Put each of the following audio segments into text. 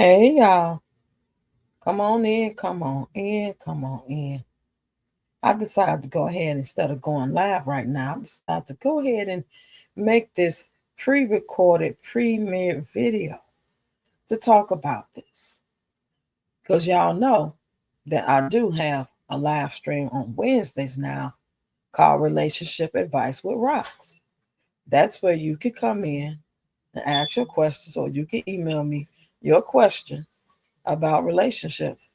Hey y'all, come on in, come on in, come on in. I decided to go ahead instead of going live right now. I decided to go ahead and make this pre-recorded premiere video to talk about this because y'all know that I do have a live stream on Wednesdays now called Relationship Advice with Rocks. That's where you can come in and ask your questions, or you can email me your question about relationships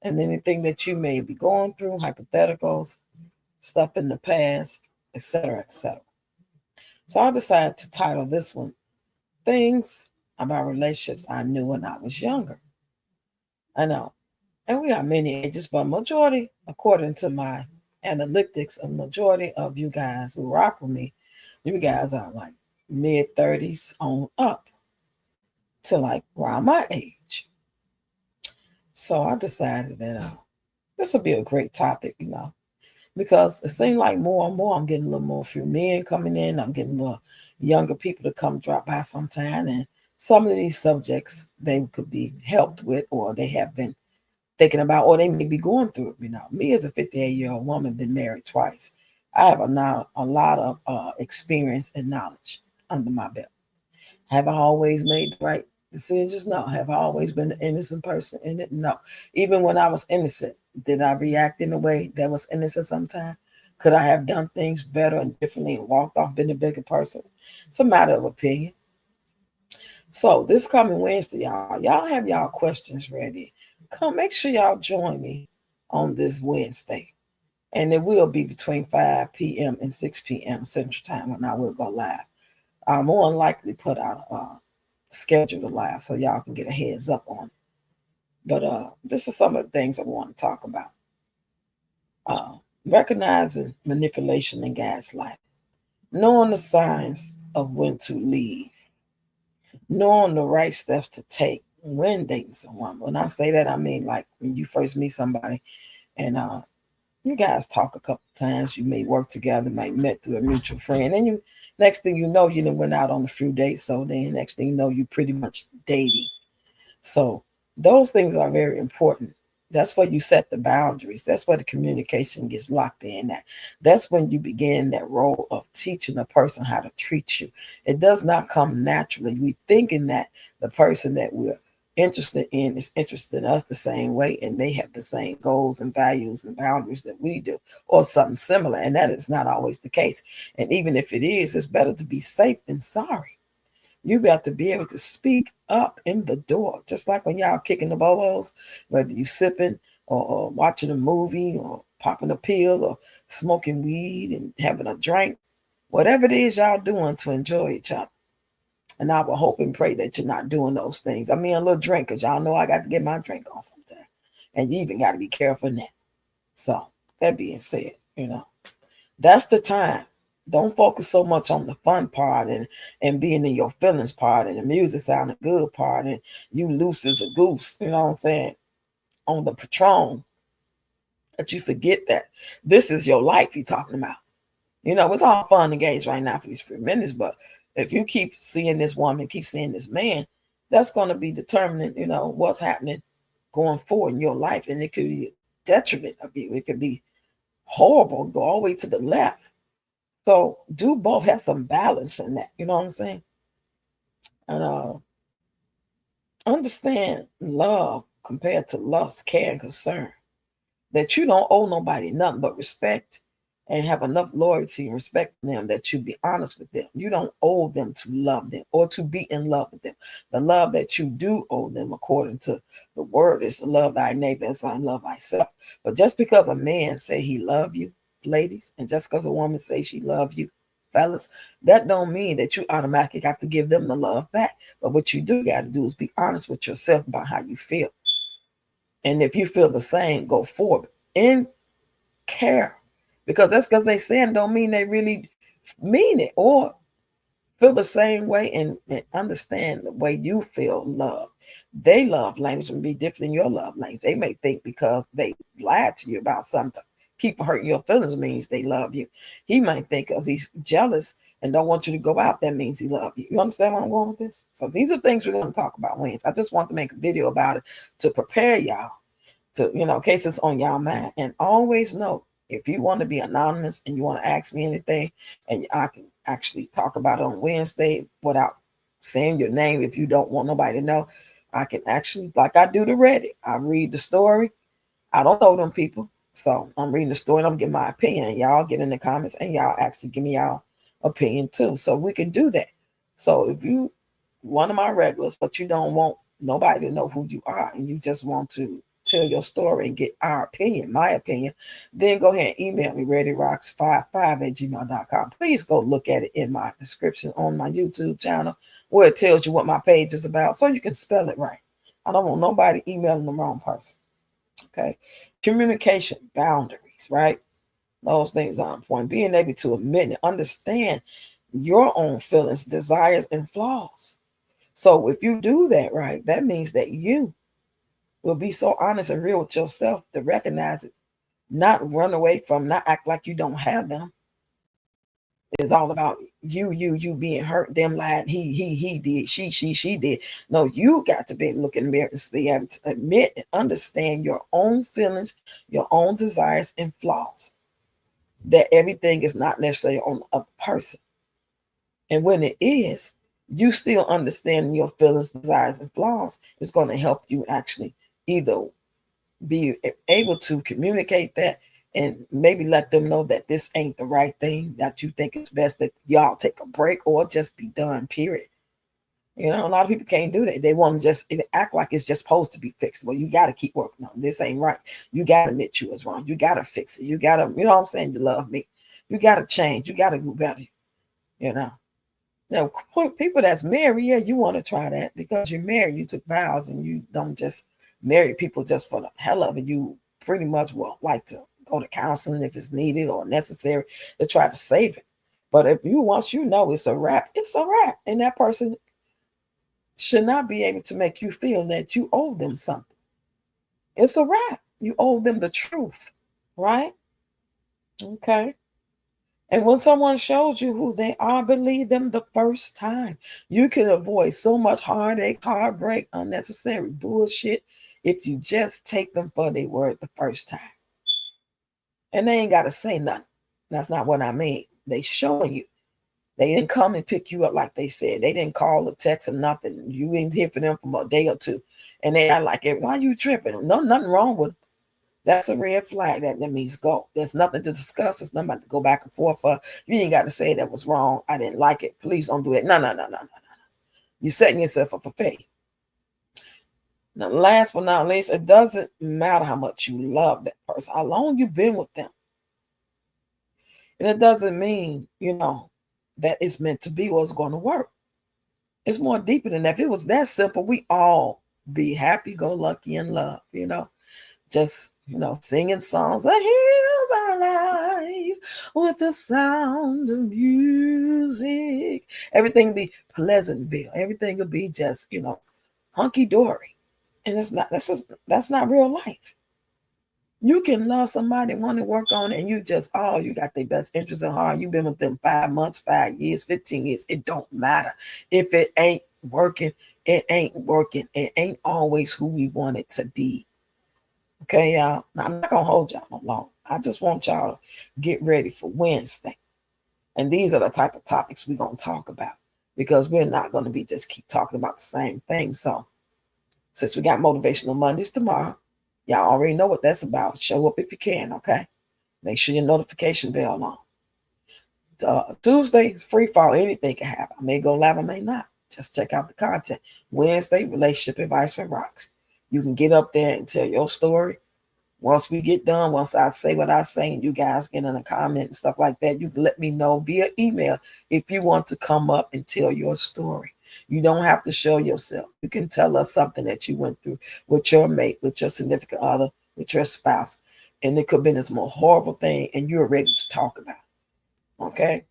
and anything that you may be going through, hypotheticals, stuff in the past, etc., etc. So I decided to title this one Things About Relationships I Knew When I Was Younger. I know. And we have many ages, but majority, according to my analytics, a majority of you guys who rock with me, you guys are like mid 30s on up to like around my age. So I decided that this would be a great topic, because it seemed like more and more I'm getting a little more few men coming in. I'm getting more younger people to come drop by sometime. And some of these subjects they could be helped with, or they have been thinking about, or they may be going through it. Me as a 58-year-old woman, been married twice. I have now a lot of experience and knowledge under my belt. Have I always made the right decisions? No. Have I always been an innocent person in it? No. Even when I was innocent, did I react in a way that was innocent sometimes? Could I have done things better and differently and walked off, been a bigger person? It's a matter of opinion. So this coming Wednesday, y'all have y'all questions ready. Come, make sure y'all join me on this Wednesday. And it will be between 5 p.m. and 6 p.m. Central Time when I will go live. I'll more than likely put out a schedule to live so y'all can get a heads up on it. But this is some of the things I want to talk about. Recognizing manipulation and gaslighting, knowing the signs of when to leave, knowing the right steps to take when dating someone. When I say that, I mean like when you first meet somebody and you guys talk a couple times, you may work together, might met through a mutual friend, and you next thing you know, you done went out on a few dates. So then next thing you know, you pretty much dating. So those things are very important. That's where you set the boundaries. That's where the communication gets locked in at. That's when you begin that role of teaching a person how to treat you. It does not come naturally. We thinking that the person that we're interested in is interested in us the same way, and they have the same goals and values and boundaries that we do, or something similar. And that is not always the case. And even if it is, it's better to be safe than sorry. You got to be able to speak up in the door, just like when y'all kicking the bobos, whether you sipping or watching a movie or popping a pill or smoking weed and having a drink, whatever it is y'all doing to enjoy each other. And I will hope and pray that you're not doing those things. I mean, a little drink, because y'all know I got to get my drink on sometime. And you even got to be careful in that. So, that being said, that's the time. Don't focus so much on the fun part and being in your feelings part and the music sounding good part and you loose as a goose, you know what I'm saying, on the Patron, that you forget that this is your life you're talking about. It's all fun and games right now for these few minutes, but if you keep seeing this woman, keep seeing this man, that's going to be determining, what's happening going forward in your life. And it could be a detriment of you. It could be horrible, go all the way to the left. So do both, have some balance in that. You know what I'm saying? And understand love compared to lust, care, and concern. That you don't owe nobody nothing but respect and have enough loyalty and respect for them that you be honest with them. You don't owe them to love them or to be in love with them. The love that you do owe them, according to the word, is to love thy neighbor as I love myself. But just because a man say he love you, ladies, and just because a woman say she love you, fellas, that don't mean that you automatically got to give them the love back. But what you do got to do is be honest with yourself about how you feel. And if you feel the same, go forward in care. Because that's because they saying don't mean they really mean it or feel the same way and understand the way you feel love. They love language will be different than your love language. They may think because they lied to you about something, keep hurting your feelings means they love you. He might think because he's jealous and don't want you to go out, that means he loves you. You understand where I'm going with this? So these are things we're going to talk about Wednesday. I just want to make a video about it to prepare y'all to, in case it's on y'all mind. And always know, if you want to be anonymous and you want to ask me anything, and I can actually talk about it on Wednesday without saying your name, if you don't want nobody to know, I can actually, like I do the Reddit, I read the story. I don't know them people. So I'm reading the story and I'm giving my opinion. Y'all get in the comments and y'all actually give me y'all opinion too. So we can do that. So if you one of my regulars, but you don't want nobody to know who you are and you just want to tell your story and get our opinion, my opinion, then go ahead and email me, reddyrocks55@gmail.com. Please go look at it in my description on my YouTube channel where it tells you what my page is about so you can spell it right. I don't want nobody emailing the wrong person. Okay. Communication boundaries, right? Those things are important. Being able to admit and understand your own feelings, desires, and flaws. So if you do that right, that means that you will be so honest and real with yourself to recognize it, not run away from, not act like you don't have them. It's all about you being hurt, them lying, he did, she did. No, you got to be able to look in the mirror and be able to admit and understand your own feelings, your own desires and flaws. That everything is not necessarily on the other person. And when it is, you still understanding your feelings, desires, and flaws is going to help you actually either be able to communicate that and maybe let them know that this ain't the right thing, that you think it's best that y'all take a break or just be done, period. A lot of people can't do that. They want to just act like it's just supposed to be fixed. Well, you got to keep working on this. Ain't right. You got to admit you was wrong. You got to fix it. You got to, you know what I'm saying? You love me. You got to change. You got to do better. Now, people that's married, yeah, you want to try that because you're married. You took vows and you don't just marry people just for the hell of it. You pretty much will like to go to counseling if it's needed or necessary to try to save it. But if once you know it's a wrap, it's a wrap. And that person should not be able to make you feel that you owe them something. It's a wrap. You owe them the truth, right? Okay. And when someone shows you who they are, believe them the first time. You can avoid so much heartache, heartbreak, unnecessary bullshit if you just take them for their word the first time. And they ain't got to say nothing. That's not what I mean. They showing you. They didn't come and pick you up like they said. They didn't call or text or nothing. You didn't hear from them for a day or two. And they are like, why are you tripping? Nothing wrong with them. That's a red flag. That means go. There's nothing to discuss. There's nothing to go back and forth for. You ain't got to say that was wrong. I didn't like it. Please don't do it. No. You're setting yourself up for failure. Now, last but not least, it doesn't matter how much you love that person, how long you've been with them. And it doesn't mean, that it's meant to be or it's going to work. It's more deeper than that. If it was that simple, we all be happy, go lucky, and love, just singing songs. The hills are alive with the sound of music. Everything will be Pleasantville. Everything will be just hunky dory. And that's not real life. You can love somebody, want to work on it, and you got their best interest in heart. You've been with them 5 months, 5 years, 15 years. It don't matter. If it ain't working, it ain't working. It ain't always who we want it to be. Okay, y'all. Now, I'm not going to hold y'all no long. I just want y'all to get ready for Wednesday. And these are the type of topics we're going to talk about because we're not going to be just keep talking about the same thing. So since we got Motivational Mondays tomorrow, y'all already know what that's about. Show up if you can, okay? Make sure your notification bell on. Tuesday, free fall. Anything can happen. I may go live, I may not. Just check out the content. Wednesday, relationship advice for rocks. You can get up there and tell your story. Once we get done, once I say what I say, and you guys get in a comment and stuff like that, you can let me know via email if you want to come up and tell your story. You don't have to show yourself. You can tell us something that you went through with your mate, with your significant other, with your spouse. And it could have been this more horrible thing, and you're ready to talk about it. Okay?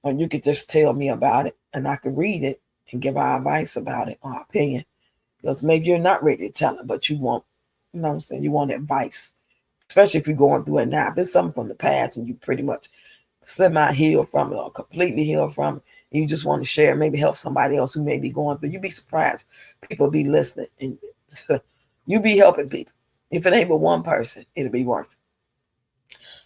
Or you could just tell me about it, and I could read it and give our advice about it, our opinion. Because maybe you're not ready to tell it, but you want, what I'm saying, you want advice. Especially if you're going through it now. If it's something from the past and you pretty much semi-healed from it or completely healed from it. You just want to share, maybe help somebody else who may be going through. You'd be surprised. People be listening and you be helping people. If it ain't but one person, it'll be worth it.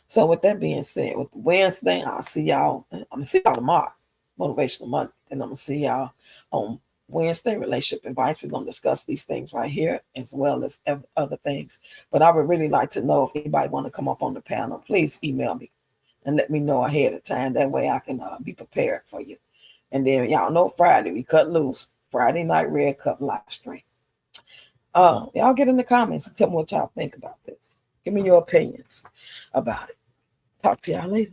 So with that being said, with Wednesday, I'll see y'all. I'm gonna see y'all tomorrow, Motivational Monday. And I'm gonna see y'all on Wednesday, relationship advice. We're gonna discuss these things right here as well as other things. But I would really like to know if anybody want to come up on the panel. Please email me and let me know ahead of time. That way I can be prepared for you. And then y'all know Friday we cut loose. Friday night Red Cup live stream. Y'all get in the comments and tell me what y'all think about this. Give me your opinions about it. Talk to y'all later.